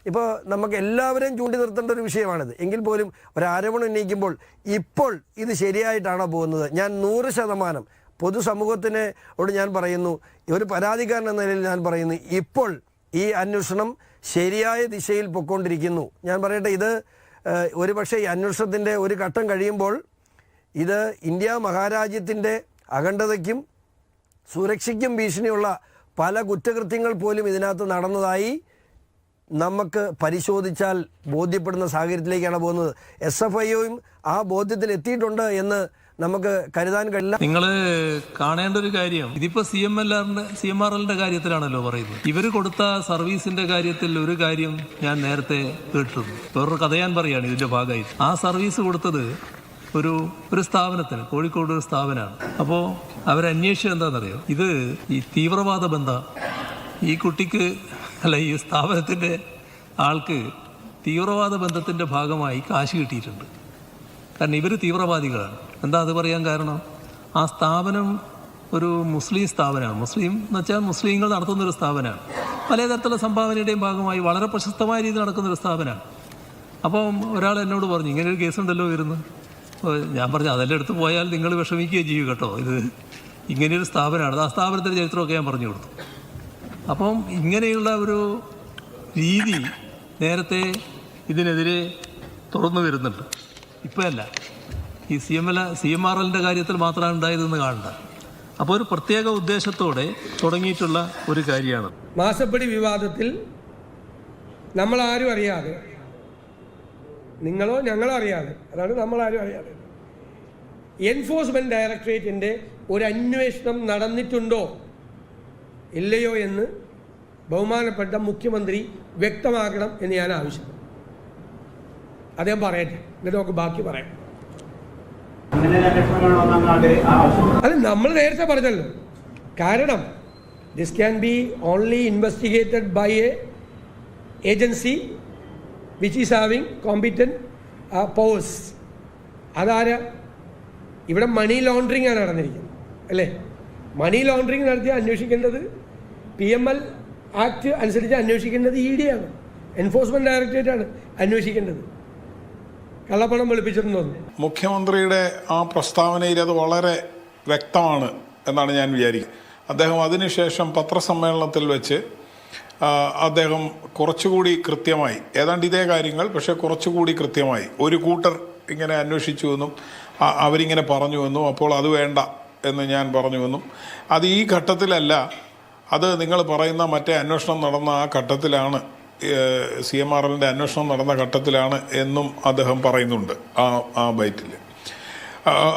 ഇപ്പോൾ നമുക്ക് എല്ലാവരെയും ചൂണ്ടി നിർത്തേണ്ട ഒരു വിഷയമാണിത്. എങ്കിൽ പോലും ഒരാരോപണം ഉന്നയിക്കുമ്പോൾ ഇപ്പോൾ ഇത് ശരിയായിട്ടാണോ പോകുന്നത്? ഞാൻ 100% പൊതുസമൂഹത്തിനോട് ഞാൻ പറയുന്നു, ഒരു പരാതിക്കാരൻ എന്ന നിലയിൽ ഞാൻ പറയുന്നു, ഇപ്പോൾ ഈ അന്വേഷണം ശരിയായ ദിശയിൽ പൊയ്ക്കൊണ്ടിരിക്കുന്നു. ഞാൻ പറയട്ടെ, ഇത് ഒരുപക്ഷെ ഈ അന്വേഷണത്തിൻ്റെ ഒരു ഘട്ടം കഴിയുമ്പോൾ ഇത് ഇന്ത്യ മഹാരാജ്യത്തിൻ്റെ അഖണ്ഡതയ്ക്കും സുരക്ഷയ്ക്കും ഭീഷണിയുള്ള പല കുറ്റകൃത്യങ്ങൾ പോലും ഇതിനകത്ത് നടന്നതായി നമുക്ക് പരിശോധിച്ചാൽ ബോധ്യപ്പെടുന്ന സാഹചര്യത്തിലേക്കാണ് പോകുന്നത്. SFIOയും ആ ബോധ്യത്തിൽ എത്തിയിട്ടുണ്ട് എന്ന് നമുക്ക് കരുതാൻ കഴിയില്ല. നിങ്ങൾ കാണേണ്ട ഒരു കാര്യം, ഇതിപ്പോ CMRLന്റെ കാര്യത്തിലാണല്ലോ പറയുന്നത്. ഇവര് കൊടുത്ത സർവീസിന്റെ കാര്യത്തിൽ ഒരു കാര്യം ഞാൻ നേരത്തെ കേട്ടിരുന്നു. വേറൊരു കഥ ഞാൻ പറയുകയാണ് ഇതിന്റെ ഭാഗമായി. ആ സർവീസ് കൊടുത്തത് ഒരു സ്ഥാപനത്തിന്, കോഴിക്കോട് ഒരു സ്ഥാപനമാണ്. അപ്പോൾ അവരന്വേഷിച്ചത് എന്താണെന്നറിയോ? ഇത് ഈ തീവ്രവാദ ബന്ധം, ഈ കുട്ടിക്ക് ഈ സ്ഥാപനത്തിന്റെ ആൾക്ക് തീവ്രവാദ ബന്ധത്തിന്റെ ഭാഗമായി കാശ് കിട്ടിയിട്ടുണ്ട്. കാരണം ഇവർ തീവ്രവാദികളാണ്. എന്താ അത് പറയാൻ കാരണം? ആ സ്ഥാപനം ഒരു മുസ്ലിം സ്ഥാപനമാണ്. മുസ്ലിം എന്ന് വെച്ചാൽ മുസ്ലിങ്ങൾ നടത്തുന്നൊരു സ്ഥാപനമാണ്. പലതരത്തിലുള്ള സംഭാവനയുടെയും ഭാഗമായി വളരെ പ്രശസ്തമായ രീതിയിൽ നടക്കുന്നൊരു സ്ഥാപനമാണ്. അപ്പം ഒരാൾ എന്നോട് പറഞ്ഞു, ഇങ്ങനെ ഒരു കേസുണ്ടല്ലോ വരുന്നു. ഞാൻ പറഞ്ഞു, അതെല്ലാം എടുത്ത് പോയാൽ നിങ്ങൾ വിഷമിക്കുകയും ചെയ്യും കേട്ടോ, ഇത് ഇങ്ങനെയൊരു സ്ഥാപനമാണ്. ആ സ്ഥാപനത്തിൻ്റെ ചരിത്രമൊക്കെ ഞാൻ പറഞ്ഞു കൊടുത്തു. അപ്പം ഇങ്ങനെയുള്ള ഒരു രീതി നേരത്തെ ഇതിനെതിരെ തുറന്നു വരുന്നുണ്ട്. ഇപ്പോഴല്ല, ഈ CMRLന്റെ കാര്യത്തിൽ മാത്രമാണ് ഉണ്ടായതെന്ന് കാണണ്ട. അപ്പോൾ ഒരു പ്രത്യേക ഉദ്ദേശത്തോടെ തുടങ്ങിയിട്ടുള്ള ഒരു കാര്യമാണ്. മാസപ്പടി വിവാദത്തിൽ നമ്മളാരും അറിയാതെ, നിങ്ങളോ ഞങ്ങളോ അറിയാതെ, അതാണ് നമ്മളാരും അറിയാതെ, എൻഫോഴ്സ്മെൻറ്റ് ഡയറക്ടറേറ്റിൻ്റെ ഒരു അന്വേഷണം നടന്നിട്ടുണ്ടോ ഇല്ലയോ എന്ന് ബഹുമാനപ്പെട്ട മുഖ്യമന്ത്രി വ്യക്തമാക്കണം എന്ന് ഞാൻ ആവശ്യപ്പെടുന്നു. അദ്ദേഹം പറയട്ടെ, എന്നിട്ട് നമുക്ക് ബാക്കി പറയാം. അത് നമ്മൾ നേരത്തെ പറഞ്ഞല്ലോ. കാരണം this can be only investigated by a agency which is having competent powers. അതാരാ? ഇവിടെ മണി ലോണ്ടറിങ് ആണ് നടന്നിരിക്കുന്നത്, അല്ലേ? മണി ലോണ്ടറിങ് നടത്തി അന്വേഷിക്കേണ്ടത് PML ആക്ട് അനുസരിച്ച് അന്വേഷിക്കേണ്ടത് ED ആണ്, എൻഫോഴ്സ്മെൻറ്റ് ഡയറക്ടറേറ്റ് ആണ് അന്വേഷിക്കേണ്ടത്. കള്ളപ്പണം വെളുപ്പിച്ചിട്ടുണ്ടോ? മുഖ്യമന്ത്രിയുടെ ആ പ്രസ്താവനയിൽ അത് വളരെ വ്യക്തമാണ് എന്നാണ് ഞാൻ വിചാരിക്കുന്നത്. അദ്ദേഹം അതിനുശേഷം പത്രസമ്മേളനത്തിൽ വെച്ച് അദ്ദേഹം കുറച്ചുകൂടി കൃത്യമായി, ഏതാണ്ട് ഇതേ കാര്യങ്ങൾ പക്ഷേ കുറച്ചുകൂടി കൃത്യമായി, ഒരു കൂട്ടർ ഇങ്ങനെ അന്വേഷിച്ചുവെന്നും അവരിങ്ങനെ പറഞ്ഞുവെന്നും അപ്പോൾ അത് വേണ്ട എന്ന് ഞാൻ പറഞ്ഞുവെന്നും, അത് ഈ ഘട്ടത്തിലല്ല, അത് നിങ്ങൾ പറയുന്ന മറ്റേ അന്വേഷണം നടന്ന ആ ഘട്ടത്തിലാണ്, CMRLന്റെ അന്വേഷണം നടന്ന ഘട്ടത്തിലാണ് എന്നും അദ്ദേഹം പറയുന്നുണ്ട് ആ ബൈറ്റിൽ.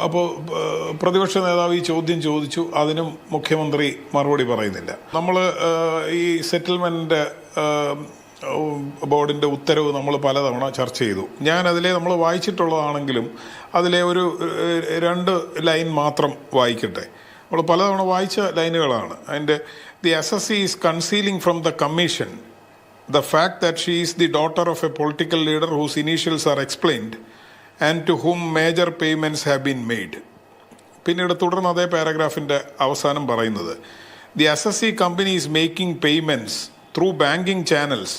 അപ്പോൾ പ്രതിപക്ഷ നേതാവ് ഈ ചോദ്യം ചോദിച്ചു, അതിനും മുഖ്യമന്ത്രി മറുപടി പറയുന്നില്ല. നമ്മൾ ഈ സെറ്റിൽമെൻറ്റ് ബോർഡിൻ്റെ ഉത്തരവ് നമ്മൾ പലതവണ ചർച്ച ചെയ്തു. നമ്മൾ വായിച്ചിട്ടുള്ളതാണെങ്കിലും അതിലെ ഒരു 2 ലൈൻ മാത്രം വായിക്കട്ടെ. നമ്മൾ പലതവണ വായിച്ച ലൈനുകളാണ്. അതിൻ്റെ the SSC is concealing from the commission the fact that she is the daughter of a political leader whose initials are explained and to whom major payments have been made. പിന്നീട് തുടർന്ന് അതേ പാരഗ്രാഫിൻ്റെ അവസാനം പറയുന്നത്, the SSC company is making payments through banking channels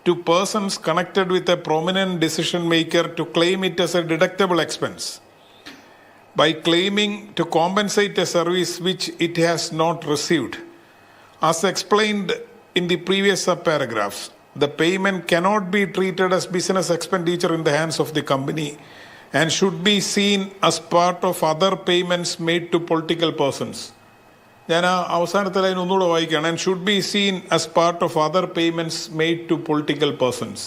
to persons connected with a prominent decision maker to claim it as a deductible expense by claiming to compensate a service which it has not received. As explained in the previous subparagraphs, the payment cannot be treated as business expenditure in the hands of the company and should be seen as part of other payments made to political persons. ഞാൻ ആ അവസാനത്തെ line ഒന്നുകൂടെ വായിക്കുകയാണ്. and should be seen as part of other payments made to political persons.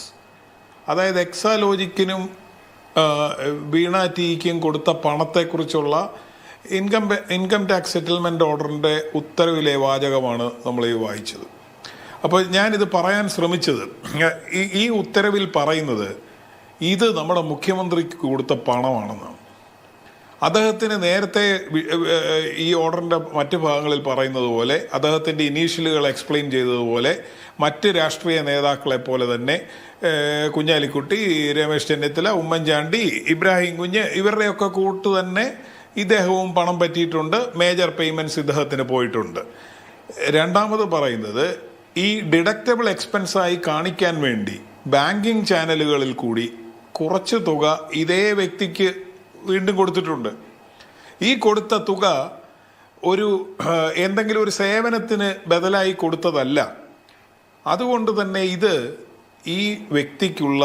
അതായത് എക്സാലോജിക്കിനും വീണ ടിക്കും കൊടുത്ത പണത്തെക്കുറിച്ചുള്ള income tax settlement ഓർഡറിൻ്റെ ഉത്തരവിലെ വാചകമാണ് നമ്മൾ ഈ വായിച്ചത്. അപ്പോൾ ഞാനിത് പറയാൻ ശ്രമിച്ചത്, ഈ ഉത്തരവിൽ പറയുന്നത് ഇത് നമ്മുടെ മുഖ്യമന്ത്രിക്ക് കൊടുത്ത പണമാണെന്നാണ്. അദ്ദേഹത്തിന് നേരത്തെ ഈ ഓർഡറിൻ്റെ മറ്റ് ഭാഗങ്ങളിൽ പറയുന്നത് പോലെ, അദ്ദേഹത്തിൻ്റെ ഇനീഷ്യലുകൾ എക്സ്പ്ലെയിൻ ചെയ്തതുപോലെ, മറ്റ് രാഷ്ട്രീയ നേതാക്കളെ പോലെ തന്നെ കുഞ്ഞാലിക്കുട്ടി, രമേശ് ചെന്നിത്തല, ഉമ്മൻചാണ്ടി, ഇബ്രാഹിം കുഞ്ഞ്, ഇവരുടെയൊക്കെ കൂട്ട് തന്നെ ഇദ്ദേഹവും പണം പറ്റിയിട്ടുണ്ട്. മേജർ പേയ്മെൻറ്റ്സ് ഇദ്ദേഹത്തിന് പോയിട്ടുണ്ട്. രണ്ടാമത് പറയുന്നത്, ഈ ഡിഡക്റ്റബിൾ എക്സ്പെൻസായി കാണിക്കാൻ വേണ്ടി ബാങ്കിങ് ചാനലുകളിൽ കൂടി കുറച്ച് തുക ഇതേ വ്യക്തിക്ക് വീണ്ടും കൊടുത്തിട്ടുണ്ട്. ഈ കൊടുത്ത തുക ഒരു എന്തെങ്കിലും ഒരു സേവനത്തിന് ബദലായി കൊടുത്തതല്ല. അതുകൊണ്ട് തന്നെ ഇത് ഈ വ്യക്തിക്കുള്ള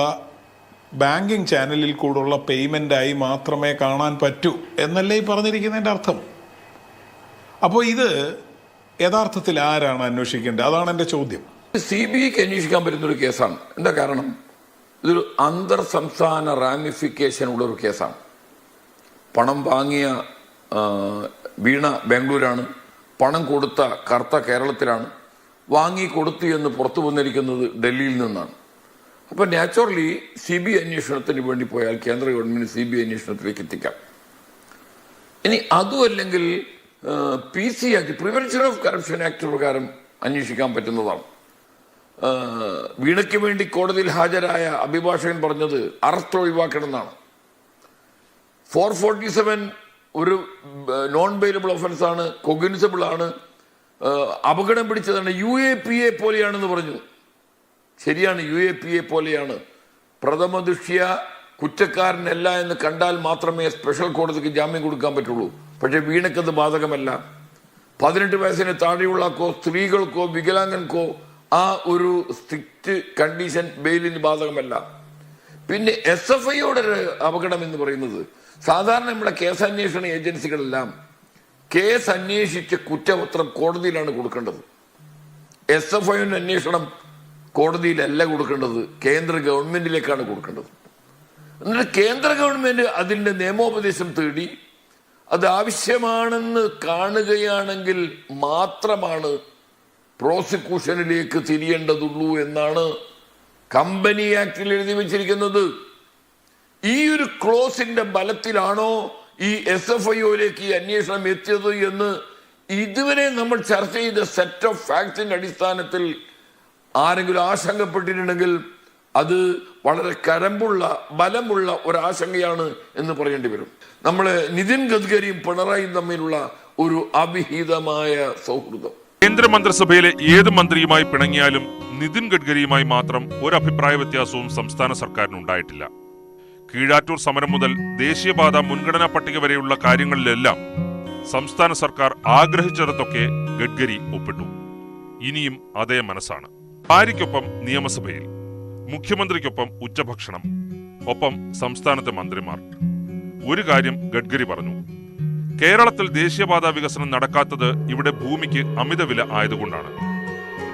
ബാങ്കിങ് ചാനലിൽ കൂടുള്ള പേയ്മെൻ്റായി മാത്രമേ കാണാൻ പറ്റൂ എന്നല്ലേ ഈ പറഞ്ഞിരിക്കുന്നതിൻ്റെ അർത്ഥം. അപ്പോൾ ഇത് യഥാർത്ഥത്തിൽ ആരാണ് അന്വേഷിക്കേണ്ടത്? അതാണ് എൻ്റെ ചോദ്യം. CBIക്ക് അന്വേഷിക്കാൻ പറ്റുന്നൊരു കേസാണ്. എന്താ കാരണം? ഇതൊരു അന്തർ സംസ്ഥാന റാമിഫിക്കേഷൻ ഉള്ളൊരു കേസാണ്. പണം വാങ്ങിയ വീണ ബാംഗ്ലൂരാണ്, പണം കൊടുത്ത കർത്ത കേരളത്തിലാണ്, വാങ്ങി കൊടുത്തു എന്ന് പുറത്തു വന്നിരിക്കുന്നത് ഡൽഹിയിൽ നിന്നാണ്. അപ്പോൾ നാച്ചുറലി CBI അന്വേഷണത്തിന് വേണ്ടി പോയാൽ കേന്ദ്ര ഗവൺമെന്റ് CBI അന്വേഷണത്തിലേക്ക് എത്തിക്കാം. ഇനി അതുമല്ലെങ്കിൽ PC act, prevention of corruption act പ്രകാരം അന്വേഷിക്കാൻ പറ്റുന്നതാണ്. വീണയ്ക്ക് വേണ്ടി കോടതിയിൽ ഹാജരായ അഭിഭാഷകൻ പറഞ്ഞത് അറസ്റ്റ് ഒഴിവാക്കണം എന്നാണ്. 447 ഒരു നോൺ ബെയിലബിൾ ഒഫൻസ് ആണ്, കൊഗ്നിസബിൾ ആണ്, അപകടം പിടിച്ചതാണ്, UAPA പോലെയാണെന്ന് പറഞ്ഞു. ശരിയാണ്, UAPA പോലെയാണ്. പ്രഥമ ദൃഷ്ട്യ കുറ്റക്കാരനല്ല എന്ന് കണ്ടാൽ മാത്രമേ സ്പെഷ്യൽ കോടതിക്ക് ജാമ്യം കൊടുക്കാൻ പറ്റുള്ളൂ. പക്ഷെ വീണക്കത് ബാധകമല്ല. 18 വയസ്സിന് താഴെയുള്ളക്കോ സ്ത്രീകൾക്കോ വികലാംഗൻക്കോ ആ ഒരു സ്ട്രിക്റ്റ് കണ്ടീഷൻ ബെയിലിന് ബാധകമല്ല. പിന്നെ SFIയുടെ ഒരു അപകടം എന്ന് പറയുന്നത്, സാധാരണ നമ്മുടെ കേസന്വേഷണ ഏജൻസികളെല്ലാം കേസ് അന്വേഷിച്ച കുറ്റപത്രം കോടതിയിലാണ് കൊടുക്കേണ്ടത്. SFIയുടെ അന്വേഷണം കോടതിയിലല്ല കൊടുക്കേണ്ടത്, കേന്ദ്ര ഗവൺമെന്റിലേക്കാണ് കൊടുക്കേണ്ടത്. എന്നിട്ട് കേന്ദ്ര ഗവൺമെന്റ് അതിൻ്റെ നിയമോപദേശം തേടി അത് ആവശ്യമാണെന്ന് കാണുകയാണെങ്കിൽ മാത്രമാണ് പ്രോസിക്യൂഷനിലേക്ക് തിരിയേണ്ടതുള്ളൂ എന്നാണ് കമ്പനി ആക്ടിൽ എഴുതി വെച്ചിരിക്കുന്നത്. ഈ ഒരു ക്ലോസിന്റെ ബലത്തിലാണോ ഈ SFIയിലേക്ക് ഈ അന്വേഷണം എത്തിയത് എന്ന് ഇതുവരെ നമ്മൾ ചർച്ച ചെയ്ത സെറ്റ് ഓഫ് ഫാക്ട്സിന്റെ അടിസ്ഥാനത്തിൽ ആരെങ്കിലും ആശങ്കപ്പെട്ടിട്ടുണ്ടെങ്കിൽ അത് വളരെ കരമ്പുള്ള ബലമുള്ള ഒരാശങ്കയാണ് എന്ന് പറയേണ്ടി വരും. നമ്മൾ നിതിൻ ഗഡ്കരിയും പിണറായിയും തമ്മിലുള്ള ഒരു അവിഹിതമായ സൗഹൃദം. കേന്ദ്രമന്ത്രിസഭയിലെ ഏത് മന്ത്രിയുമായി പിണങ്ങിയാലും നിതിൻ ഗഡ്കരിയുമായി മാത്രം ഒരു അഭിപ്രായ വ്യത്യാസവും സംസ്ഥാന സർക്കാരിന് ഉണ്ടായിട്ടില്ല. കീഴാറ്റൂർ സമരം മുതൽ ദേശീയപാത മുൻഗണനാ പട്ടിക വരെയുള്ള കാര്യങ്ങളിലെല്ലാം സംസ്ഥാന സർക്കാർ ആഗ്രഹിച്ചിടത്തൊക്കെ ഗഡ്കരി ഒപ്പിട്ടു. ഇനിയും അതേ മനസ്സാണ്. ഭാര്യയ്ക്കൊപ്പം നിയമസഭയിൽ, മുഖ്യമന്ത്രിക്കൊപ്പം ഉച്ചഭക്ഷണം, ഒപ്പം സംസ്ഥാനത്തെ മന്ത്രിമാർ. ഒരു കാര്യം ഗഡ്കരി പറഞ്ഞു: കേരളത്തിൽ ദേശീയപാത വികസനം നടക്കാത്തത് ഇവിടെ ഭൂമിക്ക് അമിത വില ആയതുകൊണ്ടാണ്.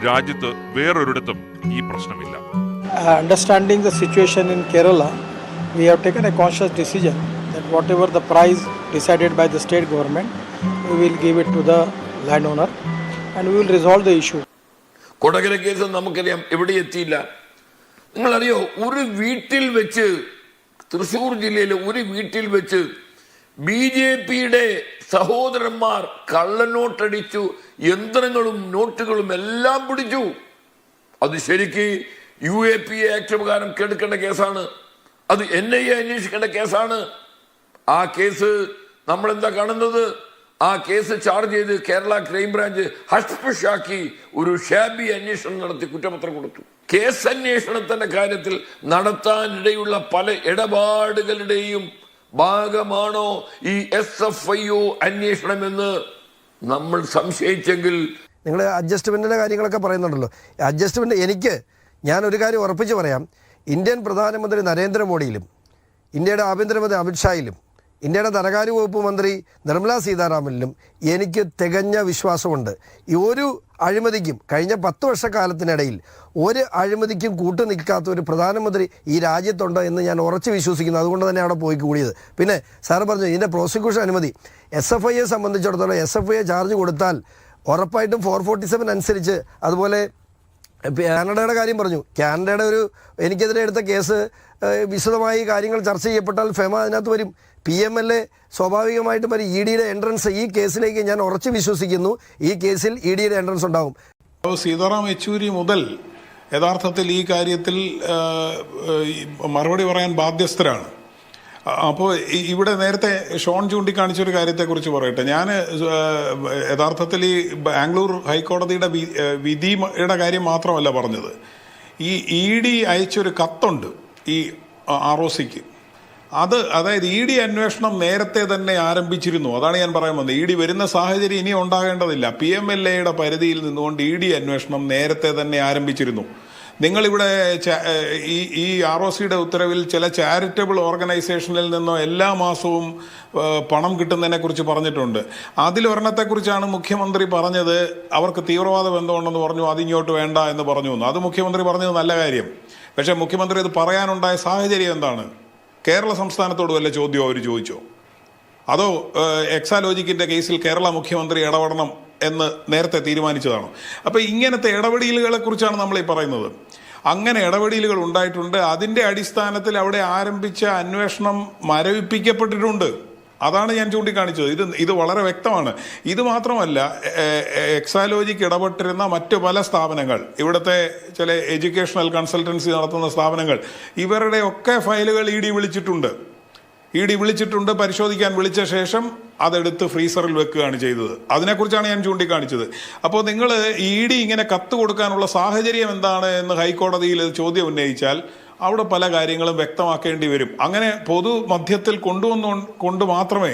രാജ്യത്ത് വേറൊരിടത്തും ഈ പ്രശ്നമില്ല. Understanding the situation in Kerala, we have taken a conscious decision that whatever the price decided by the state government, we will give it to the landowner and we will resolve the issue. Kodakara case നമുക്കറിയാം എവിടെ എത്തിയില്ല. നിങ്ങളറിയോ, ഒരു വീട്ടിൽ വെച്ച്, തൃശ്ശൂർ ജില്ലയിലെ ഒരു വീട്ടിൽ വെച്ച് BJPയുടെ സഹോദരന്മാർ കള്ളനോട്ടടിച്ചു, യന്ത്രങ്ങളും നോട്ടുകളും എല്ലാം പിടിച്ചു. അത് ശരിക്ക് UAPA ആക്ട് പ്രകാരം കെടുക്കേണ്ട കേസാണ്. അത് NIA അന്വേഷിക്കേണ്ട കേസാണ്. ആ കേസ് നമ്മൾ എന്താ കാണുന്നത്? ആ കേസ് ചാർജ് ചെയ്ത് കേരള ക്രൈംബ്രാഞ്ച് ഹസ്പുഷാക്കി ഒരു ഷാബി അന്വേഷണം നടത്തി കുറ്റപത്രം കൊടുത്തു. കേസ് അന്വേഷണത്തിന്റെ കാര്യത്തിൽ നടത്താനിടയുള്ള പല ഇടപാടുകളുടെയും ഭാഗമാണോ ഈ SFIO അന്വേഷണമെന്ന് നമ്മൾ സംശയിച്ചെങ്കിൽ, നിങ്ങൾ അഡ്ജസ്റ്റ്മെൻറ്റിൻ്റെ കാര്യങ്ങളൊക്കെ പറയുന്നുണ്ടല്ലോ. അഡ്ജസ്റ്റ്മെൻറ്റ് ഞാൻ ഒരു കാര്യം ഉറപ്പിച്ച് പറയാം. ഇന്ത്യൻ പ്രധാനമന്ത്രി നരേന്ദ്രമോദിയിലും ഇന്ത്യയുടെ ആഭ്യന്തരമന്ത്രി അമിത്ഷായിലും ഇന്ത്യയുടെ ധനകാര്യ വകുപ്പ് മന്ത്രി നിർമ്മലാ സീതാരാമനിലും എനിക്ക് തികഞ്ഞ വിശ്വാസമുണ്ട്. ഈ ഒരു അഴിമതിക്കും കഴിഞ്ഞ 10 വർഷക്കാലത്തിനിടയിൽ ഒരു അഴിമതിക്കും കൂട്ടു നിൽക്കാത്ത ഒരു പ്രധാനമന്ത്രി ഈ രാജ്യത്തുണ്ട് എന്ന് ഞാൻ ഉറച്ചു വിശ്വസിക്കുന്നു. അതുകൊണ്ട് തന്നെ അവിടെ പോയി കൂടിയത്. പിന്നെ സാറ് പറഞ്ഞു ഇതിൻ്റെ പ്രോസിക്യൂഷൻ അനുമതി. SFIയെ സംബന്ധിച്ചിടത്തോളം SFI ചാർജ് കൊടുത്താൽ ഉറപ്പായിട്ടും 447 അനുസരിച്ച്, അതുപോലെ കാനഡയുടെ കാര്യം പറഞ്ഞു. കാനഡയുടെ എനിക്കെതിരെ എടുത്ത കേസ് വിശദമായി കാര്യങ്ങൾ ചർച്ച ചെയ്യപ്പെട്ടാൽ ഫെമ അതിനകത്ത് വരും. PMLA സ്വാഭാവികമായിട്ടും വരും. EDയുടെ എൻട്രൻസ് ഈ കേസിലേക്ക് ഞാൻ ഉറച്ചു വിശ്വസിക്കുന്നു. ഈ കേസിൽ EDയുടെ എൻട്രൻസ് ഉണ്ടാവും. സീതാറാം യെച്ചൂരി മുതൽ യഥാർത്ഥത്തിൽ ഈ കാര്യത്തിൽ മറുപടി പറയാൻ ബാധ്യസ്ഥരാണ്. അപ്പോൾ ഇവിടെ നേരത്തെ ഷോൺ ചൂണ്ടിക്കാണിച്ചൊരു കാര്യത്തെക്കുറിച്ച് പറയട്ടെ. ഞാൻ യഥാർത്ഥത്തിൽ ഈ ബാംഗ്ലൂർ ഹൈക്കോടതിയുടെ വിധിയുടെ കാര്യം മാത്രമല്ല പറഞ്ഞത്. ഈ ED അയച്ചൊരു കത്തുണ്ട് ഈ ROCക്ക്. അതായത് ED അന്വേഷണം നേരത്തെ തന്നെ ആരംഭിച്ചിരുന്നു. അതാണ് ഞാൻ പറയാൻ വന്നത്. ED വരുന്ന സാഹചര്യം ഇനി ഉണ്ടാകേണ്ടതില്ല. PMLAയുടെ പരിധിയിൽ നിന്നുകൊണ്ട് ED അന്വേഷണം നേരത്തെ തന്നെ ആരംഭിച്ചിരുന്നു. നിങ്ങളിവിടെ ഈ ROCയുടെ ഉത്തരവിൽ ചില ചാരിറ്റബിൾ ഓർഗനൈസേഷനിൽ നിന്നോ എല്ലാ മാസവും പണം കിട്ടുന്നതിനെ കുറിച്ച് പറഞ്ഞിട്ടുണ്ട്. അതിലൊരെണ്ണത്തെക്കുറിച്ചാണ് മുഖ്യമന്ത്രി പറഞ്ഞത് അവർക്ക് തീവ്രവാദ ബന്ധമുണ്ടെന്ന് പറഞ്ഞു, അതിങ്ങോട്ട് വേണ്ട എന്ന് പറഞ്ഞു. അത് മുഖ്യമന്ത്രി പറഞ്ഞത് നല്ല കാര്യം. പക്ഷേ മുഖ്യമന്ത്രി അത് പറയാനുണ്ടായ സാഹചര്യം എന്താണ്? കേരള സംസ്ഥാനത്തോട് വല്ല ചോദ്യമോ അവർ ചോദിച്ചോ? അതോ എക്സാലോജിക്കിൻ്റെ കേസിൽ കേരള മുഖ്യമന്ത്രി ഇടപെടണം എന്ന് നേരത്തെ തീരുമാനിച്ചതാണോ? അപ്പോൾ ഇങ്ങനത്തെ ഇടപെടലുകളെ കുറിച്ചാണ് നമ്മൾ ഈ പറയുന്നത്. അങ്ങനെ ഇടപെടലുകൾ ഉണ്ടായിട്ടുണ്ട്. അതിൻ്റെ അടിസ്ഥാനത്തിൽ അവിടെ ആരംഭിച്ച അന്വേഷണം മരവിപ്പിക്കപ്പെട്ടിട്ടുണ്ട്. അതാണ് ഞാൻ ചൂണ്ടിക്കാണിച്ചത്. ഇത് വളരെ വ്യക്തമാണ്. ഇത് മാത്രമല്ല, എക്സാലോജിക്ക് ഇടപെട്ടിരുന്ന മറ്റു പല സ്ഥാപനങ്ങൾ, ഇവിടുത്തെ ചില എഡ്യൂക്കേഷണൽ കൺസൾട്ടൻസി നടത്തുന്ന സ്ഥാപനങ്ങൾ, ഇവരുടെയൊക്കെ ഫയലുകൾ ED വിളിച്ചിട്ടുണ്ട്. പരിശോധിക്കാൻ വിളിച്ച ശേഷം അതെടുത്ത് ഫ്രീസറിൽ വെക്കുകയാണ് ചെയ്തത്. അതിനെക്കുറിച്ചാണ് ഞാൻ ചൂണ്ടിക്കാണിച്ചത്. അപ്പോൾ നിങ്ങൾ ED ഇങ്ങനെ കത്ത് കൊടുക്കാനുള്ള സാഹചര്യം എന്താണ് എന്ന് ഹൈക്കോടതിയിൽ ചോദ്യം ഉന്നയിച്ചാൽ അവിടെ പല കാര്യങ്ങളും വ്യക്തമാക്കേണ്ടി വരും. അങ്ങനെ പൊതുമധ്യത്തിൽ കൊണ്ട് മാത്രമേ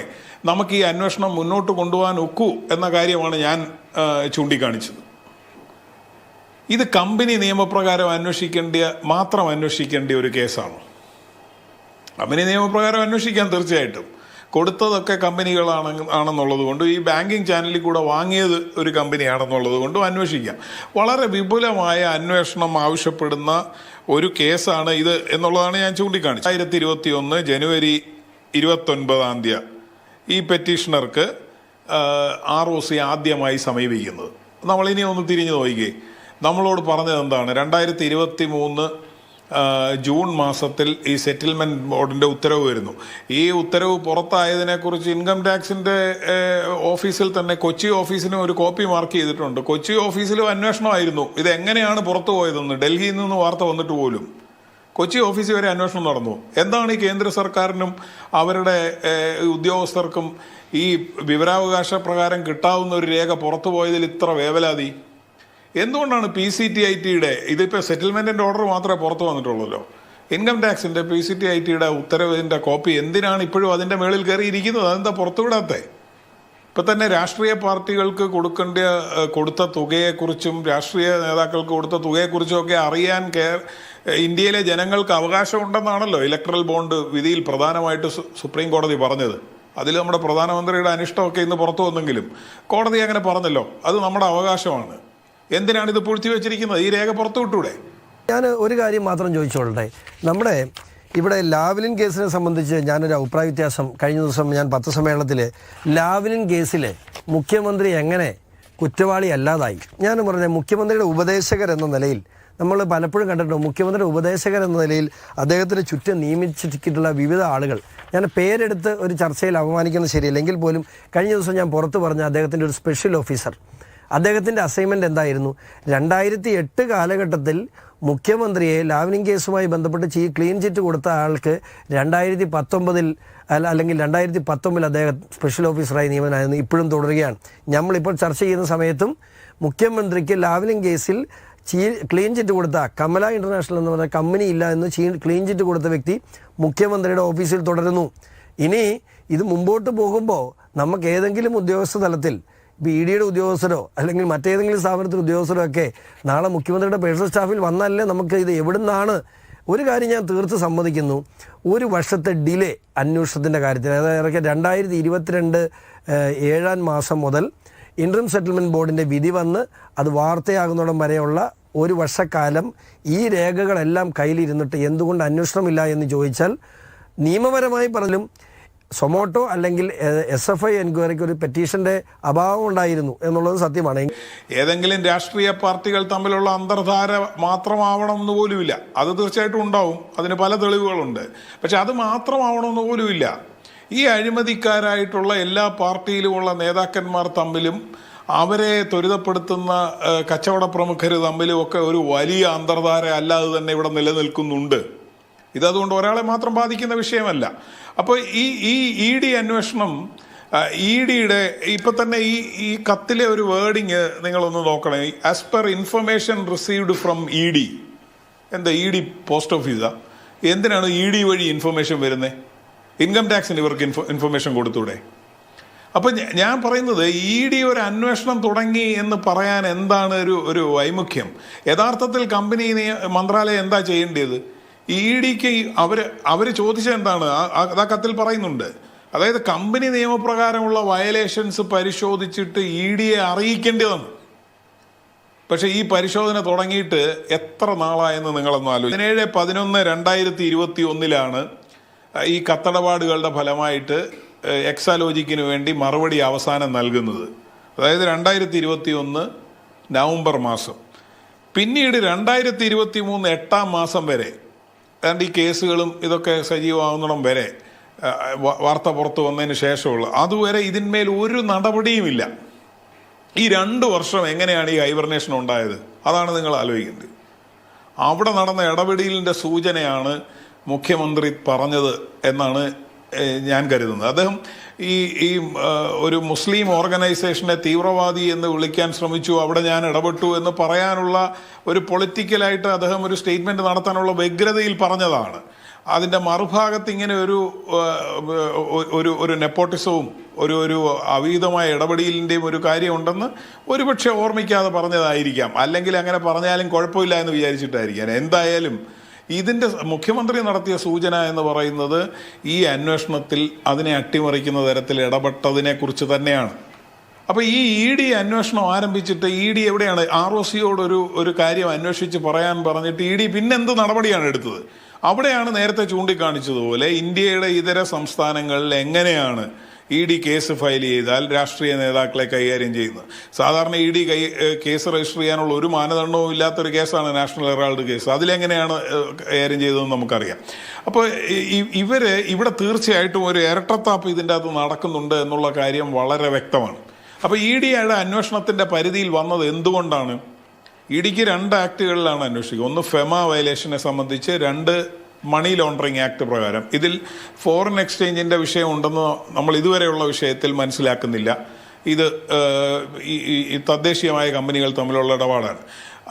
നമുക്ക് ഈ അന്വേഷണം മുന്നോട്ട് കൊണ്ടുപോകാൻ ഒക്കൂ എന്ന കാര്യമാണ് ഞാൻ ചൂണ്ടിക്കാണിച്ചത്. ഇത് കമ്പനി നിയമപ്രകാരം അന്വേഷിക്കേണ്ട ഒരു കേസാണ്. കമ്പനി നിയമപ്രകാരം അന്വേഷിക്കാൻ തീർച്ചയായിട്ടും കൊടുത്തതൊക്കെ കമ്പനികളാണെന്നുള്ളത് കൊണ്ടും ഈ ബാങ്കിങ് ചാനലിൽ കൂടെ വാങ്ങിയത് ഒരു കമ്പനിയാണെന്നുള്ളത് കൊണ്ടും അന്വേഷിക്കാം. വളരെ വിപുലമായ അന്വേഷണം ആവശ്യപ്പെടുന്ന ഒരു കേസാണ് ഇത് എന്നുള്ളതാണ് ഞാൻ ചൂണ്ടിക്കാണിച്ചത്. 2021 ജനുവരി 29 ഈ പെറ്റീഷണർക്ക് ROC ആദ്യമായി സമീപിക്കുന്നത്. നമ്മളിനി ഒന്ന് തിരിഞ്ഞു നോക്കിക്കേ. നമ്മളോട് പറഞ്ഞത് എന്താണ്? 2023 ജൂൺ മാസത്തിൽ ഈ സെറ്റിൽമെൻറ്റ് ബോർഡിൻ്റെ ഉത്തരവ് വരുന്നു. ഈ ഉത്തരവ് പുറത്തായതിനെക്കുറിച്ച് ഇൻകം ടാക്സിൻ്റെ ഓഫീസിൽ തന്നെ കൊച്ചി ഓഫീസിനും ഒരു കോപ്പി മാർക്ക് ചെയ്തിട്ടുണ്ട്. കൊച്ചി ഓഫീസിലും അന്വേഷണമായിരുന്നു ഇത് എങ്ങനെയാണ് പുറത്തു പോയതെന്ന്. ഡൽഹിയിൽ നിന്ന് വാർത്ത വന്നിട്ട് പോലും കൊച്ചി ഓഫീസിൽ വരെ അന്വേഷണം നടന്നു. എന്താണ് ഈ കേന്ദ്ര സർക്കാരിനും അവരുടെ ഉദ്യോഗസ്ഥർക്കും ഈ വിവരാവകാശ പ്രകാരം കിട്ടാവുന്ന ഒരു രേഖ പുറത്തു പോയതിൽ ഇത്ര വേവലാതി? എന്തുകൊണ്ടാണ് PCTITയുടെ ഇതിപ്പോൾ സെറ്റിൽമെൻറ്റിൻ്റെ ഓർഡർ മാത്രമേ പുറത്തു വന്നിട്ടുള്ളൂ. ഇൻകം ടാക്സിൻ്റെ PCTITയുടെ ഉത്തരവിൻ്റെ കോപ്പി എന്തിനാണ് ഇപ്പോഴും അതിൻ്റെ മേളിൽ കയറിയിരിക്കുന്നത്? അതെന്താ പുറത്തുവിടാത്തത്? ഇപ്പം തന്നെ രാഷ്ട്രീയ പാർട്ടികൾക്ക് കൊടുത്ത തുകയെക്കുറിച്ചും രാഷ്ട്രീയ നേതാക്കൾക്ക് കൊടുത്ത തുകയെക്കുറിച്ചും ഒക്കെ അറിയാൻ ഇന്ത്യയിലെ ജനങ്ങൾക്ക് അവകാശമുണ്ടെന്നാണല്ലോ ഇലക്ട്രൽ ബോണ്ട് വിധിയിൽ പ്രധാനമായിട്ട് സുപ്രീം കോടതി പറഞ്ഞത്. അതിൽ നമ്മുടെ പ്രധാനമന്ത്രിയുടെ അനിഷ്ടമൊക്കെ ഇന്ന് പുറത്തു വന്നെങ്കിലും കോടതി അങ്ങനെ പറഞ്ഞല്ലോ. അത് നമ്മുടെ അവകാശമാണ്. എന്തിനാണ് ഇത് പൂഴ്ത്തിവെച്ചിരിക്കുന്നത്? ഈ രേഖ പുറത്തു വിട്ടൂടെ? ഞാൻ ഒരു കാര്യം മാത്രം ചോദിച്ചോളട്ടെ. നമ്മുടെ ഇവിടെ ലാവ്ലിൻ കേസിനെ സംബന്ധിച്ച് ഞാനൊരു അഭിപ്രായ വ്യത്യാസം കഴിഞ്ഞ ദിവസം ഞാൻ പത്രസമ്മേളനത്തിൽ ലാവ്ലിൻ കേസിൽ മുഖ്യമന്ത്രി എങ്ങനെ കുറ്റവാളി അല്ലാതായി ഞാൻ പറഞ്ഞ മുഖ്യമന്ത്രിയുടെ ഉപദേശകർ എന്ന നിലയിൽ നമ്മൾ പലപ്പോഴും കണ്ടിട്ടുണ്ട്. മുഖ്യമന്ത്രിയുടെ ഉപദേശകർ എന്ന നിലയിൽ അദ്ദേഹത്തിന് ചുറ്റും നിയമിച്ചിട്ടുള്ള വിവിധ ആളുകൾ, ഞാൻ പേരെടുത്ത് ഒരു ചർച്ചയിൽ അപമാനിക്കുന്നത് ശരിയല്ല, എങ്കിൽ പോലും കഴിഞ്ഞ ദിവസം ഞാൻ പുറത്ത് പറഞ്ഞ അദ്ദേഹത്തിൻ്റെ ഒരു സ്പെഷ്യൽ ഓഫീസർ, അദ്ദേഹത്തിൻ്റെ അസൈൻമെൻറ്റ് എന്തായിരുന്നു? 2008 കാലഘട്ടത്തിൽ മുഖ്യമന്ത്രിയെ ലാവ്ലിൻ കേസുമായി ബന്ധപ്പെട്ട് ക്ലീൻ ചിറ്റ് കൊടുത്ത ആൾക്ക് 2019 അല്ലെങ്കിൽ 2019 അദ്ദേഹം സ്പെഷ്യൽ ഓഫീസറായി നിയമനായിരുന്നു. ഇപ്പോഴും തുടരുകയാണ്. നമ്മളിപ്പോൾ ചർച്ച ചെയ്യുന്ന സമയത്തും മുഖ്യമന്ത്രിക്ക് ലാവ്ലിൻ കേസിൽ ക്ലീൻ ചിറ്റ് കൊടുത്ത കമല ഇൻ്റർനാഷണൽ എന്ന് പറഞ്ഞ കമ്പനി ഇല്ല എന്ന് ക്ലീൻ ചിറ്റ് കൊടുത്ത വ്യക്തി മുഖ്യമന്ത്രിയുടെ ഓഫീസിൽ തുടരുന്നു. ഇനി ഇത് മുമ്പോട്ട് പോകുമ്പോൾ നമുക്ക് ഏതെങ്കിലും ഉദ്യോഗസ്ഥ തലത്തിൽ EDയുടെ ഉദ്യോഗസ്ഥരോ അല്ലെങ്കിൽ മറ്റേതെങ്കിലും സ്ഥാപനത്തിലെ ഉദ്യോഗസ്ഥരോ ഒക്കെ നാളെ മുഖ്യമന്ത്രിയുടെ പേഴ്സണൽ സ്റ്റാഫിൽ വന്നാലേ നമുക്ക് ഇത് എവിടുന്നാണ്. ഒരു കാര്യം ഞാൻ തീർത്ത് സമ്മതിക്കുന്നു, ഒരു വർഷത്തെ ഡിലേ അന്വേഷണത്തിൻ്റെ കാര്യത്തിൽ, അതായത് 2022 7 മാസം മുതൽ ഇൻട്രീം സെറ്റിൽമെൻറ്റ് ബോർഡിൻ്റെ വിധി വന്ന് അത് വാർത്തയാകുന്നിടം വരെയുള്ള ഒരു വർഷക്കാലം ഈ രേഖകളെല്ലാം കയ്യിലിരുന്നിട്ട് എന്തുകൊണ്ട് അന്വേഷണമില്ല എന്ന് ചോദിച്ചാൽ, നിയമപരമായി പറഞ്ഞാലും സൊമോട്ടോ അല്ലെങ്കിൽ SFI എൻക്വയറിക്ക് ഒരു പെറ്റീഷൻ്റെ അഭാവം ഉണ്ടായിരുന്നു എന്നുള്ളത് സത്യമാണ്. ഏതെങ്കിലും രാഷ്ട്രീയ പാർട്ടികൾ തമ്മിലുള്ള അന്തർധാര മാത്രമാവണമെന്ന് പോലുമില്ല. അത് തീർച്ചയായിട്ടും ഉണ്ടാവും, അതിന് പല തെളിവുകളുണ്ട്. പക്ഷെ അത് മാത്രമാവണമെന്ന് പോലുമില്ല. ഈ അഴിമതിക്കാരായിട്ടുള്ള എല്ലാ പാർട്ടിയിലുമുള്ള നേതാക്കന്മാർ തമ്മിലും അവരെ ത്വരിതപ്പെടുത്തുന്ന കച്ചവട പ്രമുഖർ തമ്മിലും ഒക്കെ ഒരു വലിയ അന്തർധാര അല്ലാതെ തന്നെ ഇവിടെ നിലനിൽക്കുന്നുണ്ട്. ഇതതുകൊണ്ട് ഒരാളെ മാത്രം ബാധിക്കുന്ന വിഷയമല്ല. അപ്പോൾ ഈ ED അന്വേഷണം, EDയുടെ ഇപ്പം തന്നെ ഈ കത്തിലെ ഒരു വേർഡിങ് നിങ്ങളൊന്ന് നോക്കണേ. As per information received from ED, എന്താ ED പോസ്റ്റ് ഓഫീസാ? എന്തിനാണ് ED വഴി ഇൻഫർമേഷൻ വരുന്നത്? ഇൻകം ടാക്സിന് ഇവർക്ക് ഇൻഫർമേഷൻ കൊടുത്തൂടെ? അപ്പം ഞാൻ പറയുന്നത് ED ഒരു അന്വേഷണം തുടങ്ങി എന്ന് പറയാൻ എന്താണ് ഒരു വൈമുഖ്യം? യഥാർത്ഥത്തിൽ കമ്പനി മന്ത്രാലയം എന്താ ചെയ്യേണ്ടത്? EDക്ക് അവർ ചോദിച്ചത് എന്താണ്? ആ കത്തിൽ പറയുന്നുണ്ട്. അതായത് കമ്പനി നിയമപ്രകാരമുള്ള വയലേഷൻസ് പരിശോധിച്ചിട്ട് EDയെ അറിയിക്കേണ്ടതാണ്. പക്ഷേ ഈ പരിശോധന തുടങ്ങിയിട്ട് എത്ര നാളായെന്ന് നിങ്ങളൊന്ന് ആലോചിക്കും. 17/11/2021 ഈ കത്തടപാടുകളുടെ ഫലമായിട്ട് എക്സാലോജിക്കിന് വേണ്ടി മറുപടി അവസാനം നൽകുന്നത്. അതായത് 2021 നവംബർ മാസം. പിന്നീട് 2023 8-ാം മാസം വരെ, ഈ കേസുകളും ഇതൊക്കെ സജീവമാകുന്നിടം വരെ, വാർത്ത പുറത്തു വന്നതിന് ശേഷമുള്ള അതുവരെ ഇതിന്മേൽ ഒരു നടപടിയുമില്ല. ഈ 2 വർഷം എങ്ങനെയാണ് ഈ ഹൈബർനേഷൻ ഉണ്ടായത്? അതാണ് നിങ്ങൾ ആലോചിക്കേണ്ടത്. അവിടെ നടന്ന ഇടപെടലിൻ്റെ സൂചനയാണ് മുഖ്യമന്ത്രി പറഞ്ഞത് എന്നാണ് ഞാൻ കരുതുന്നത്. അദ്ദേഹം ഈ ഒരു മുസ്ലിം ഓർഗനൈസേഷനെ തീവ്രവാദി എന്ന് വിളിക്കാൻ ശ്രമിച്ചു, അവിടെ ഞാൻ ഇടപെട്ടു എന്ന് പറയാനുള്ള ഒരു പൊളിറ്റിക്കലായിട്ട് അദ്ദേഹം ഒരു സ്റ്റേറ്റ്മെൻറ്റ് നടത്താനുള്ള വ്യഗ്രതയിൽ പറഞ്ഞതാണ്. അതിൻ്റെ മറുഭാഗത്ത് ഇങ്ങനെ ഒരു നെപ്പോട്ടിസവും ഒരു അവീതമായ ഇടപെടലിൻ്റെയും ഒരു കാര്യമുണ്ടെന്ന് ഒരുപക്ഷെ ഓർമ്മിക്കാതെ പറഞ്ഞതായിരിക്കാം. അല്ലെങ്കിൽ അങ്ങനെ പറഞ്ഞാലും കുഴപ്പമില്ല എന്ന് വിചാരിച്ചിട്ടായിരിക്കാം. എന്തായാലും ഇതിൻ്റെ മുഖ്യമന്ത്രി നടത്തിയ സൂചന എന്ന് പറയുന്നത് ഈ അന്വേഷണത്തിൽ അതിനെ അട്ടിമറിക്കുന്ന തരത്തിൽ ഇടപെട്ടതിനെക്കുറിച്ച് തന്നെയാണ്. അപ്പോൾ ഈ ED അന്വേഷണം ആരംഭിച്ചിട്ട് ED എവിടെയാണ്? ROCയോട് ഒരു കാര്യം അന്വേഷിച്ച് പറയാൻ പറഞ്ഞിട്ട് ED പിന്നെന്ത് നടപടിയാണ് എടുത്തത്? അവിടെയാണ് നേരത്തെ ചൂണ്ടിക്കാണിച്ചതുപോലെ ഇന്ത്യയുടെ ഇതര സംസ്ഥാനങ്ങളിൽ എങ്ങനെയാണ് ED കേസ് ഫയൽ ചെയ്താൽ രാഷ്ട്രീയ നേതാക്കളെ കൈകാര്യം ചെയ്യുന്നത്. സാധാരണ ED കേസ് രജിസ്റ്റർ ചെയ്യാനുള്ള ഒരു മാനദണ്ഡവും ഇല്ലാത്തൊരു കേസാണ് നാഷണൽ ഹെറാൾഡ് കേസ്. അതിലെങ്ങനെയാണ് കൈകാര്യം ചെയ്തതെന്ന് നമുക്കറിയാം. അപ്പോൾ ഇവിടെ തീർച്ചയായിട്ടും ഒരു ഇരട്ടത്താപ്പ് ഇതിൻ്റെ അകത്ത് നടക്കുന്നുണ്ട് എന്നുള്ള കാര്യം വളരെ വ്യക്തമാണ്. അപ്പോൾ EDയുടെ അന്വേഷണത്തിൻ്റെ പരിധിയിൽ വന്നത് എന്തുകൊണ്ടാണ്? EDക്ക് 2 ആക്ടുകളിലാണ് അന്വേഷിക്കുക. ഒന്ന് ഫെമ വയലേഷനെ സംബന്ധിച്ച്, 2 മണി ലോണ്ടറിങ് ആക്ട് പ്രകാരം. ഇതിൽ ഫോറിൻ എക്സ്ചേഞ്ചിൻ്റെ വിഷയം ഉണ്ടെന്ന് നമ്മൾ ഇതുവരെയുള്ള വിഷയത്തിൽ മനസ്സിലാക്കുന്നില്ല. ഇത് ഈ തദ്ദേശീയമായ കമ്പനികൾ തമ്മിലുള്ള ഇടപാടാണ്.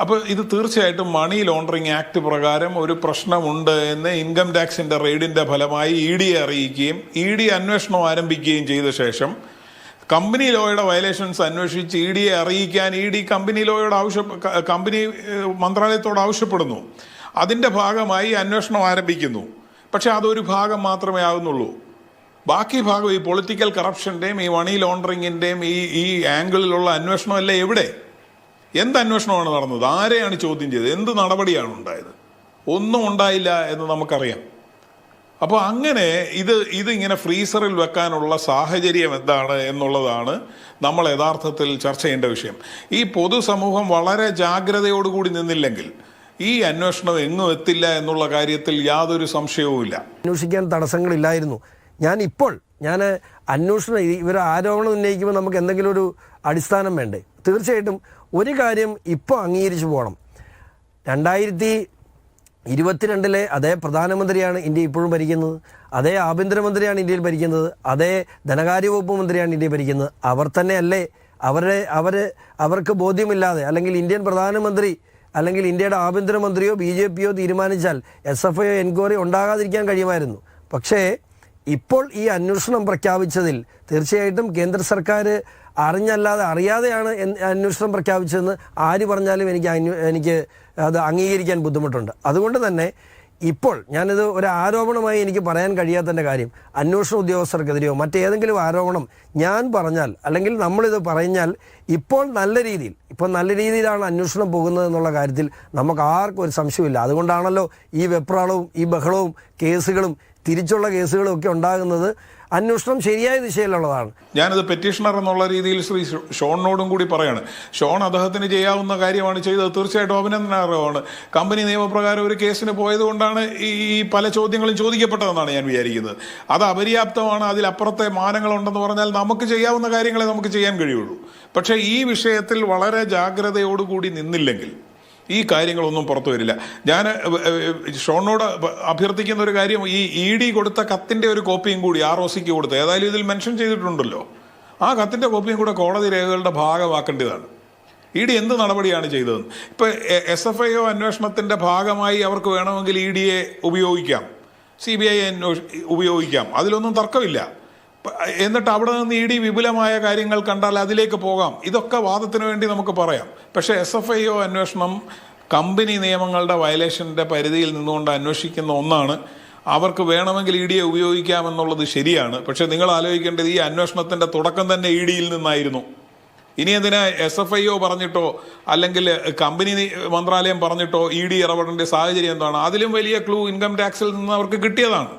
അപ്പോൾ ഇത് തീർച്ചയായിട്ടും മണി ലോണ്ടറിങ് ആക്ട് പ്രകാരം ഒരു പ്രശ്നമുണ്ട് എന്ന് ഇൻകം ടാക്സിൻ്റെ റെയ്ഡിൻ്റെ ഫലമായി EDയെ അറിയിക്കുകയും ED അന്വേഷണം ആരംഭിക്കുകയും ചെയ്ത ശേഷം കമ്പനി ലോയുടെ വയലേഷൻസ് അന്വേഷിച്ച് EDയെ അറിയിക്കാൻ ED കമ്പനി ലോയോട് കമ്പനി മന്ത്രാലയത്തോട് ആവശ്യപ്പെടുന്നു. അതിൻ്റെ ഭാഗമായി അന്വേഷണം ആരംഭിക്കുന്നു. പക്ഷെ അതൊരു ഭാഗം മാത്രമേ ആകുന്നുള്ളൂ. ബാക്കി ഭാഗം ഈ പൊളിറ്റിക്കൽ കറപ്ഷൻ്റെയും ഈ മണി ലോണ്ടറിങ്ങിൻ്റെയും ഈ ആംഗിളിലുള്ള അന്വേഷണമല്ല എവിടെ? എന്ത് അന്വേഷണമാണ് നടന്നത്? ആരെയാണ് ചോദ്യം ചെയ്തത്? എന്ത് നടപടിയാണ് ഉണ്ടായത്? ഒന്നും ഉണ്ടായില്ല എന്ന് നമുക്കറിയാം. അപ്പോൾ അങ്ങനെ ഇതിങ്ങനെ ഫ്രീസറിൽ വെക്കാനുള്ള സാഹചര്യം എന്താണ് എന്നുള്ളതാണ് നമ്മൾ യഥാർത്ഥത്തിൽ ചർച്ച ചെയ്യേണ്ട വിഷയം. ഈ പൊതുസമൂഹം വളരെ ജാഗ്രതയോടുകൂടി നിന്നില്ലെങ്കിൽ ഈ അന്വേഷണം എങ്ങും എത്തില്ല എന്നുള്ള കാര്യത്തിൽ യാതൊരു സംശയവുമില്ല. അന്വേഷിക്കാൻ തടസ്സങ്ങളില്ലായിരുന്നു. ഞാൻ അന്വേഷണം ഇവർ ആരോപണം ഉന്നയിക്കുമ്പോൾ നമുക്ക് എന്തെങ്കിലും ഒരു അടിസ്ഥാനം വേണ്ടേ? തീർച്ചയായിട്ടും ഒരു കാര്യം ഇപ്പോൾ അംഗീകരിച്ചു പോകണം. 2022 അതേ പ്രധാനമന്ത്രിയാണ് ഇന്ത്യ ഇപ്പോഴും ഭരിക്കുന്നത്, അതേ ആഭ്യന്തരമന്ത്രിയാണ് ഇന്ത്യയിൽ ഭരിക്കുന്നത്, അതേ ധനകാര്യ വകുപ്പ് മന്ത്രിയാണ് ഇന്ത്യ ഭരിക്കുന്നത്. അവർ തന്നെയല്ലേ അവർക്ക് ബോധ്യമില്ലാതെ, അല്ലെങ്കിൽ ഇന്ത്യൻ പ്രധാനമന്ത്രി അല്ലെങ്കിൽ ഇന്ത്യയുടെ ആഭ്യന്തരമന്ത്രിയോ BJPയോ തീരുമാനിച്ചാൽ SFI എൻക്വയറി ഉണ്ടാകാതിരിക്കാൻ കഴിയുമായിരുന്നു. പക്ഷേ ഇപ്പോൾ ഈ അന്വേഷണം പ്രഖ്യാപിച്ചതിൽ തീർച്ചയായിട്ടും കേന്ദ്ര സർക്കാർ അറിഞ്ഞല്ലാതെ അറിയാതെയാണ് അന്വേഷണം പ്രഖ്യാപിച്ചതെന്ന് ആര് പറഞ്ഞാലും എനിക്ക് അത് അംഗീകരിക്കാൻ ബുദ്ധിമുട്ടുണ്ട്. അതുകൊണ്ട് തന്നെ ഇപ്പോൾ ഞാനിത് ഒരു ആരോപണമായി എനിക്ക് പറയാൻ കഴിയാത്തതിൻ്റെ കാര്യം, അന്വേഷണ ഉദ്യോഗസ്ഥർക്കെതിരെയോ മറ്റേതെങ്കിലും ആരോപണം ഞാൻ പറഞ്ഞാൽ അല്ലെങ്കിൽ നമ്മളിത് പറഞ്ഞാൽ ഇപ്പോൾ നല്ല രീതിയിലാണ് അന്വേഷണം പോകുന്നത് എന്നുള്ള കാര്യത്തിൽ നമുക്ക് ആർക്കും ഒരു സംശയമില്ല. അതുകൊണ്ടാണല്ലോ ഈ വെപ്രാളവും ഈ ബഹളവും കേസുകളും തിരിച്ചുള്ള കേസുകളും ഒക്കെ ഉണ്ടാകുന്നത്. അന്വേഷണം ശരിയായ ദിശയിലുള്ളതാണ്. ഞാനത് പെറ്റീഷണർ എന്നുള്ള രീതിയിൽ ശ്രീ ഷോണിനോടും കൂടി പറയാണ്. ഷോൺ അദ്ദേഹത്തിന് ചെയ്യാവുന്ന കാര്യമാണ് ചെയ്തത്. തീർച്ചയായിട്ടും അഭിനന്ദനാർഹമാണ്. കമ്പനി നിയമപ്രകാരം ഒരു കേസിന് പോയതുകൊണ്ടാണ് ഈ പല ചോദ്യങ്ങളും ചോദിക്കപ്പെട്ടതെന്നാണ് ഞാൻ വിചാരിക്കുന്നത്. അത് അപര്യാപ്തമാണ്, അതിലപ്പുറത്തെ മാനങ്ങളുണ്ടെന്ന് പറഞ്ഞാൽ നമുക്ക് ചെയ്യാവുന്ന കാര്യങ്ങളെ നമുക്ക് ചെയ്യാൻ കഴിയുള്ളൂ. പക്ഷേ ഈ വിഷയത്തിൽ വളരെ ജാഗ്രതയോടുകൂടി നിന്നില്ലെങ്കിൽ ഈ കാര്യങ്ങളൊന്നും പുറത്തു വരില്ല. ഞാൻ ഷോണിനോട് അഭ്യർത്ഥിക്കുന്ന ഒരു കാര്യം, ഈ ED കൊടുത്ത കത്തിൻ്റെ ഒരു കോപ്പിയും കൂടി ROCക്ക് കൊടുത്ത്, ഏതായാലും ഇതിൽ മെൻഷൻ ചെയ്തിട്ടുണ്ടല്ലോ, ആ കത്തിൻ്റെ കോപ്പിയും കൂടെ കോടതി രേഖകളുടെ ഭാഗമാക്കേണ്ടതാണ്. ഇ ഡി എന്ത് നടപടിയാണ് ചെയ്തതെന്ന്. ഇപ്പോൾ SFIO അന്വേഷണത്തിൻ്റെ ഭാഗമായി അവർക്ക് വേണമെങ്കിൽ ED ഉപയോഗിക്കാം, CBI ഉപയോഗിക്കാം, അതിലൊന്നും തർക്കമില്ല. എന്നിട്ട് അവിടെ നിന്ന് ED വിപുലമായ കാര്യങ്ങൾ കണ്ടാൽ അതിലേക്ക് പോകാം. ഇതൊക്കെ വാദത്തിന് വേണ്ടി നമുക്ക് പറയാം. പക്ഷേ SFIO അന്വേഷണം കമ്പനി നിയമങ്ങളുടെ വയലേഷൻ്റെ പരിധിയിൽ നിന്നുകൊണ്ട് അന്വേഷിക്കുന്ന ഒന്നാണ്. അവർക്ക് വേണമെങ്കിൽ ED ഉപയോഗിക്കാമെന്നുള്ളത് ശരിയാണ്. പക്ഷേ നിങ്ങൾ ആലോചിക്കേണ്ടത് ഈ അന്വേഷണത്തിൻ്റെ തുടക്കം തന്നെ ED നിന്നായിരുന്നു. ഇനി എന്തിനാ SFIO പറഞ്ഞിട്ടോ അല്ലെങ്കിൽ കമ്പനി മന്ത്രാലയം പറഞ്ഞിട്ടോ ED ഇടപെടേണ്ട സാഹചര്യം എന്താണ്? അതിലും വലിയ ക്ലൂ ഇൻകം ടാക്സിൽ നിന്ന് അവർക്ക് കിട്ടിയതാണ്.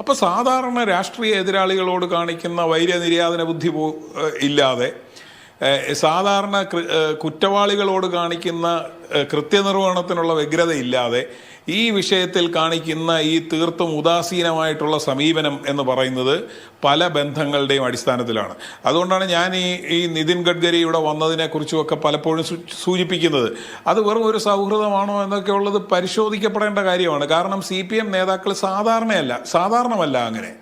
അപ്പോൾ സാധാരണ രാഷ്ട്രീയ എതിരാളികളോട് കാണിക്കുന്ന വൈര്യനിര്യാതന ബുദ്ധി ഇല്ലാതെ, സാധാരണ കുറ്റവാളികളോട് കാണിക്കുന്ന കൃത്യനിർവഹണത്തിനുള്ള വ്യഗ്രതയില്ലാതെ ഈ വിഷയത്തിൽ കാണിക്കുന്ന ഈ തീർത്തും ഉദാസീനമായിട്ടുള്ള സമീപനം എന്ന് പറയുന്നത് പല ബന്ധങ്ങളുടെയും അടിസ്ഥാനത്തിലാണ്. അതുകൊണ്ടാണ് ഞാൻ ഈ നിതിൻ ഗഡ്കരി ഇവിടെ വന്നതിനെക്കുറിച്ചുമൊക്കെ പലപ്പോഴും സൂചിപ്പിക്കുന്നത്. അത് വെറും ഒരു സൗഹൃദമാണോ എന്നൊക്കെ ഉള്ളത് പരിശോധിക്കപ്പെടേണ്ട കാര്യമാണ്. കാരണം CPM നേതാക്കൾ സാധാരണമല്ല അങ്ങനെ.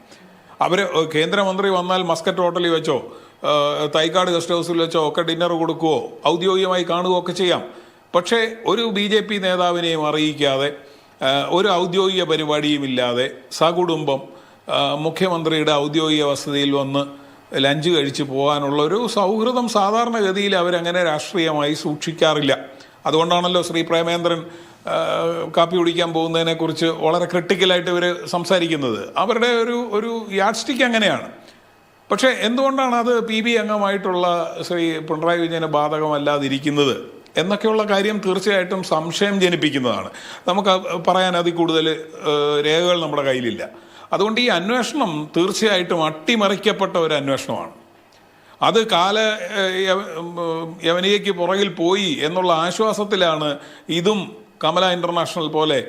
അവർ കേന്ദ്രമന്ത്രി വന്നാൽ മസ്കറ്റ് ഹോട്ടലിൽ വെച്ചോ തൈക്കാട് ഗസ്റ്റ് ഹൗസിൽ വെച്ചോ ഒക്കെ ഡിന്നർ കൊടുക്കുകയോ ഔദ്യോഗികമായി കാണുകയോ ഒക്കെ ചെയ്യാം. പക്ഷേ ഒരു BJP നേതാവിനെയും അറിയിക്കാതെ, ഒരു ഔദ്യോഗിക പരിപാടിയുമില്ലാതെ സകുടുംബം മുഖ്യമന്ത്രിയുടെ ഔദ്യോഗിക വസതിയിൽ വന്ന് ലഞ്ച് കഴിച്ച് പോകാനുള്ളൊരു സൗഹൃദം സാധാരണഗതിയിൽ അവരങ്ങനെ രാഷ്ട്രീയമായി സൂക്ഷിക്കാറില്ല. അതുകൊണ്ടാണല്ലോ ശ്രീ പ്രേമേന്ദ്രൻ കാപ്പി കുടിക്കാൻ പോകുന്നതിനെക്കുറിച്ച് വളരെ ക്രിട്ടിക്കലായിട്ട് ഇവർ സംസാരിക്കുന്നത്. അവരുടെ ഒരു യാഡ് സ്റ്റിക്ക് അങ്ങനെയാണ്. പക്ഷേ എന്തുകൊണ്ടാണ് അത് PB അംഗമായിട്ടുള്ള ശ്രീ പിണറായി വിജയന് ബാധകമല്ലാതിരിക്കുന്നത് എന്നൊക്കെയുള്ള കാര്യം തീർച്ചയായിട്ടും സംശയം ജനിപ്പിക്കുന്നതാണ്. നമുക്ക് പറയാൻ അതിൽ കൂടുതൽ രേഖകൾ നമ്മുടെ കയ്യിലില്ല. അതുകൊണ്ട് ഈ അന്വേഷണം തീർച്ചയായിട്ടും അട്ടിമറിക്കപ്പെട്ട ഒരു അന്വേഷണമാണ്. അത് യവനികയ്ക്ക് പുറകിൽ പോയി എന്നുള്ള ആശ്വാസത്തിലാണ് ഇതും കമല ഇൻ്റർനാഷണൽ പോലെ,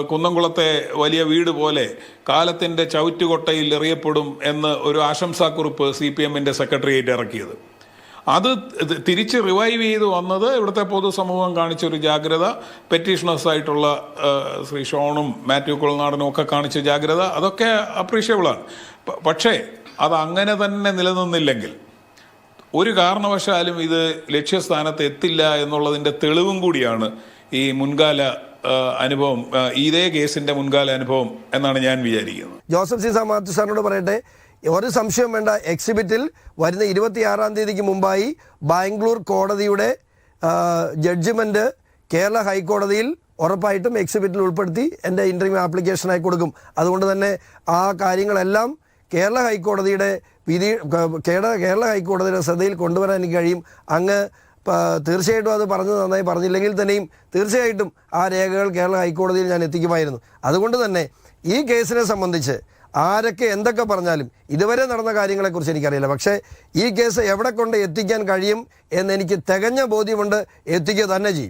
കുന്നംകുളത്തെ വലിയ വീട് പോലെ കാലത്തിൻ്റെ ചവിറ്റുകൊട്ടയിൽ എറിയപ്പെടും എന്ന് ഒരു ആശംസാക്കുറിപ്പ് CPMൻ്റെ സെക്രട്ടേറിയറ്റ് ഇറക്കിയത്. അത് തിരിച്ച് റിവൈവ് ചെയ്ത് വന്നത് ഇവിടുത്തെ പൊതുസമൂഹം കാണിച്ചൊരു ജാഗ്രത, പെറ്റീഷണേഴ്സായിട്ടുള്ള ശ്രീ ഷോണും മാത്യു കുളനാടനും ഒക്കെ കാണിച്ച ജാഗ്രത, അതൊക്കെ അപ്രീഷ്യബിളാണ്. പക്ഷേ അത് അങ്ങനെ തന്നെ നിലനിന്നില്ലെങ്കിൽ ഒരു കാരണവശാലും ഇത് ലക്ഷ്യസ്ഥാനത്ത് എത്തില്ല എന്നുള്ളതിൻ്റെ തെളിവും കൂടിയാണ് ഈ മുൻകാല അനുഭവം, ഇതേ കേസിൻ്റെ മുൻകാല അനുഭവം എന്നാണ് ഞാൻ വിചാരിക്കുന്നത്. Joseph C. മാത്യു സാറിനോട് പറയട്ടെ, ഒരു സംശയം വേണ്ട, എക്സിബിറ്റിൽ വരുന്ന 26-ാം തീയതിക്ക് മുമ്പായി ബാംഗ്ലൂർ കോടതിയുടെ ജഡ്ജ്മെൻറ്റ് കേരള ഹൈക്കോടതിയിൽ ഉറപ്പായിട്ടും എക്സിബിറ്റിൽ ഉൾപ്പെടുത്തി എൻ്റെ ഇൻ്റർവ്യൂ ആപ്ലിക്കേഷനായി കൊടുക്കും. അതുകൊണ്ട് തന്നെ ആ കാര്യങ്ങളെല്ലാം കേരള ഹൈക്കോടതിയുടെ കേരള ഹൈക്കോടതിയുടെ ശ്രദ്ധയിൽ കൊണ്ടുവരാൻ എനിക്ക് കഴിയും. അങ്ങ് തീർച്ചയായിട്ടും അത് പറഞ്ഞത് നന്നായി, പറഞ്ഞില്ലെങ്കിൽ തന്നെയും തീർച്ചയായിട്ടും ആ രേഖകൾ കേരള ഹൈക്കോടതിയിൽ ഞാൻ എത്തിക്കുമായിരുന്നു. അതുകൊണ്ട് തന്നെ ഈ കേസിനെ സംബന്ധിച്ച് ആരൊക്കെ എന്തൊക്കെ പറഞ്ഞാലും ഇതുവരെ നടന്ന കാര്യങ്ങളെക്കുറിച്ച് എനിക്കറിയില്ല. പക്ഷേ ഈ കേസ് എവിടെ കൊണ്ട് എത്തിക്കാൻ കഴിയും എന്നെനിക്ക് തികഞ്ഞ ബോധ്യമുണ്ട്, എത്തിക്കുക തന്നെ ചെയ്യും.